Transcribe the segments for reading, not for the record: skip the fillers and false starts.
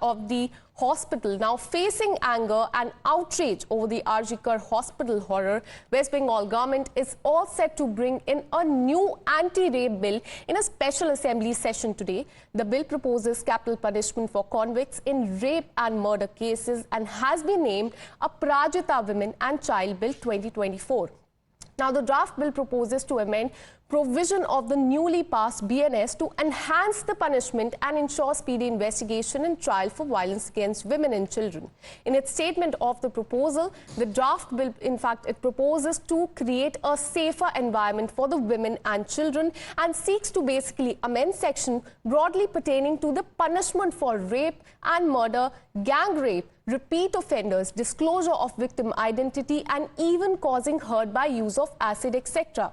of the hospital now facing anger and outrage over the Irregularities hospital horror. West Bengal government is all set to bring in a new anti-rape bill in a special assembly session today. The bill proposes capital punishment for convicts in rape and murder cases and has been named Aparajita Women and Child Bill 2024. Now, the draft bill proposes to amend provision of the newly passed BNS to enhance the punishment and ensure speedy investigation and trial for violence against women and children. In its statement of the proposal, the draft bill, in fact, it proposes to create a safer environment for the women and children and seeks to basically amend section broadly pertaining to the punishment for rape and murder, gang rape, repeat offenders, disclosure of victim identity, and even causing hurt by use of acid, etc.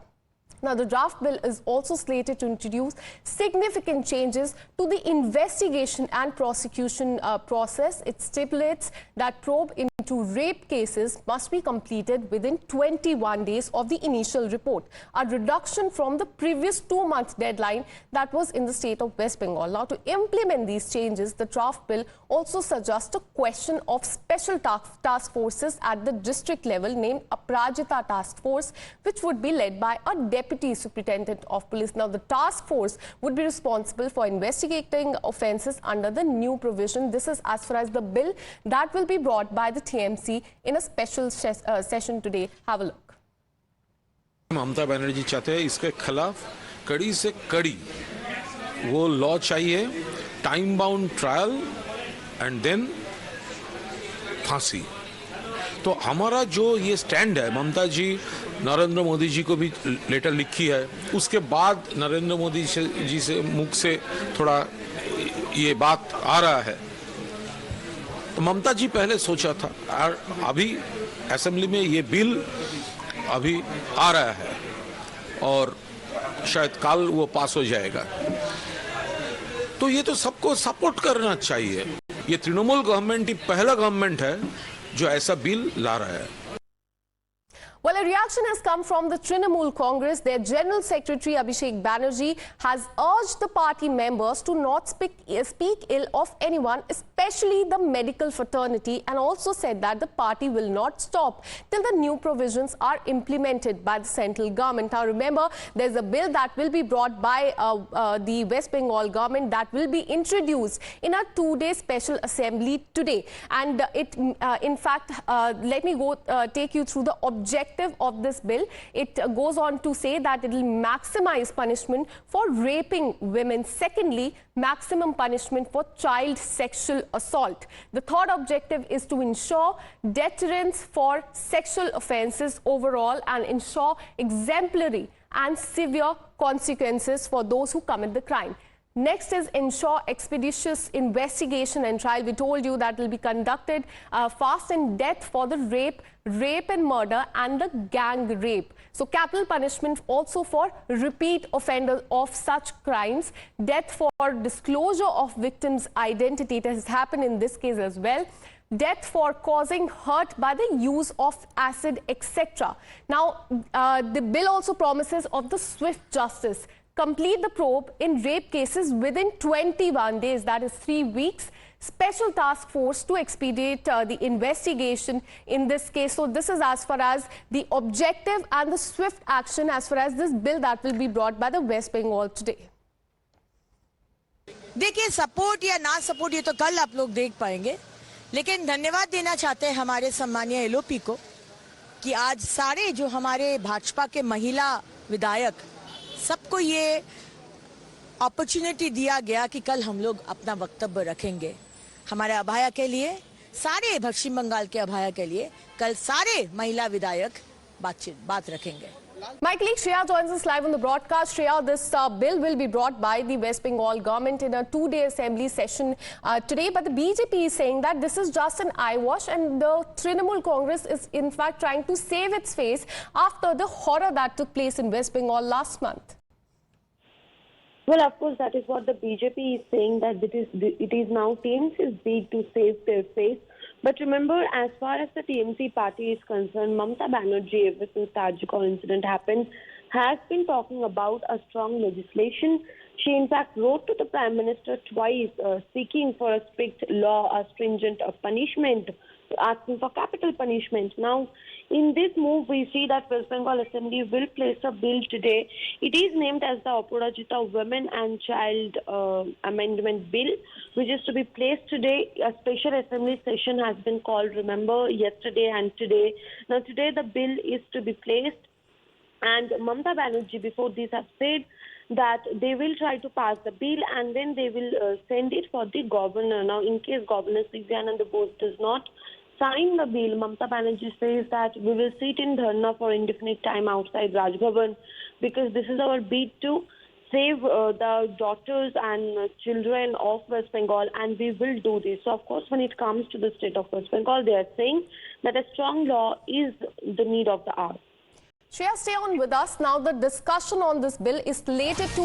Now, the draft bill is also slated to introduce significant changes to the investigation and prosecution process. It stipulates that probe into rape cases must be completed within 21 days of the initial report, a reduction from the previous 2-month deadline that was in the state of West Bengal. Now, to implement these changes, the draft bill also suggests a question of special task forces at the district level named Aparajita Task Force, which would be led by a Deputy Superintendent of Police. Now, the task force would be responsible for investigating offences under the new provision. This is as far as the bill that will be brought by the TMC in a special session today. Have a look. Mamata Banerjee चाहते हैं इसके खिलाफ कड़ी से कड़ी वो law चाहिए, time bound trial and then फांसी. तो हमारा जो ये स्टैंड है, ममता जी नरेंद्र मोदी जी को भी लेटर लिखी है, उसके बाद नरेंद्र मोदी जी से मुख से थोड़ा ये बात आ रहा है. तो ममता जी पहले सोचा था और अभी असेंबली में ये बिल अभी आ रहा है और शायद कल वो पास हो जाएगा. तो ये तो सबको सपोर्ट करना चाहिए. ये तृणमूल गवर्नमेंट ही पहला गवर्नमेंट है जो ऐसा बिल ला रहा है. Well, a reaction has come from the Trinamool Congress. Their General Secretary Abhishek Banerjee has urged the party members to not speak ill of anyone, especially the medical fraternity, and also said that the party will not stop till the new provisions are implemented by the central government. Now, remember, there's a bill that will be brought by the West Bengal government that will be introduced in a 2-day special assembly today. And in fact, let me go take you through the objective of this bill. It goes on to say that it will maximize punishment for raping women. Secondly, maximum punishment for child sexual assault. The third objective is to ensure deterrence for sexual offences overall and ensure exemplary and severe consequences for those who commit the crime. Next is ensure expeditious investigation and trial. We told you that will be conducted fast and death for the rape and murder and the gang rape. So capital punishment also for repeat offenders of such crimes. Death for disclosure of victims' identity. It has happened in this case as well. Death for causing hurt by the use of acid, etc. Now, the bill also promises of the swift justice. Complete the probe in rape cases within 21 days, that is 3 weeks. Special task force to expedite the investigation in this case. So this is as far as the objective and the swift action as far as this bill that will be brought by the West Bengal today. देखिए, support या ना support ये तो कल आप लोग देख पाएंगे, लेकिन धन्यवाद देना चाहते हैं हमारे सम्मानीय एलओपी को कि आज सारे जो हमारे भाजपा के महिला विधायक सबको ये अपॉर्चुनिटी दिया गया कि कल हम लोग अपना वक्तव्य रखेंगे. हमारे अभाया के लिए, सारे पश्चिम बंगाल के अभाया के लिए कल सारे महिला विधायक बात रखेंगे. My colleague Shreya joins us live on the broadcast. Shreya, this bill will be brought by the West Bengal government in a 2-day assembly session today. But the BJP is saying that this is just an eyewash and the Trinamool Congress is in fact trying to save its face after the horror that took place in West Bengal last month. Well, of course, that is what the BJP is saying, that it is now TMC's bid to save their face. But remember, as far as the TMC party is concerned, Mamata Banerjee, ever since the Irregularities incident happened, has been talking about a strong legislation She in fact wrote to the Prime Minister twice seeking for a strict law, a stringent punishment, asking for capital punishment. Now, in this move, we see that West Bengal Assembly will place a bill today. It is named as the Aparajita Women and Child Amendment Bill, which is to be placed today. A special assembly session has been called, remember, yesterday and today. Now, today the bill is to be placed. And Mamata Banerjee, before this, have said that they will try to pass the bill and then they will send it for the governor. Now, in case Governor CBI Bose does not sign the bill, Mamata Banerjee says that we will sit in dharna for indefinite time outside Raj Bhavan, because this is our bid to save the daughters and children of West Bengal, and we will do this. So, of course, when it comes to the state of West Bengal, they are saying that a strong law is the need of the hour. Shreya, stay on with us. Now, the discussion on this bill is slated to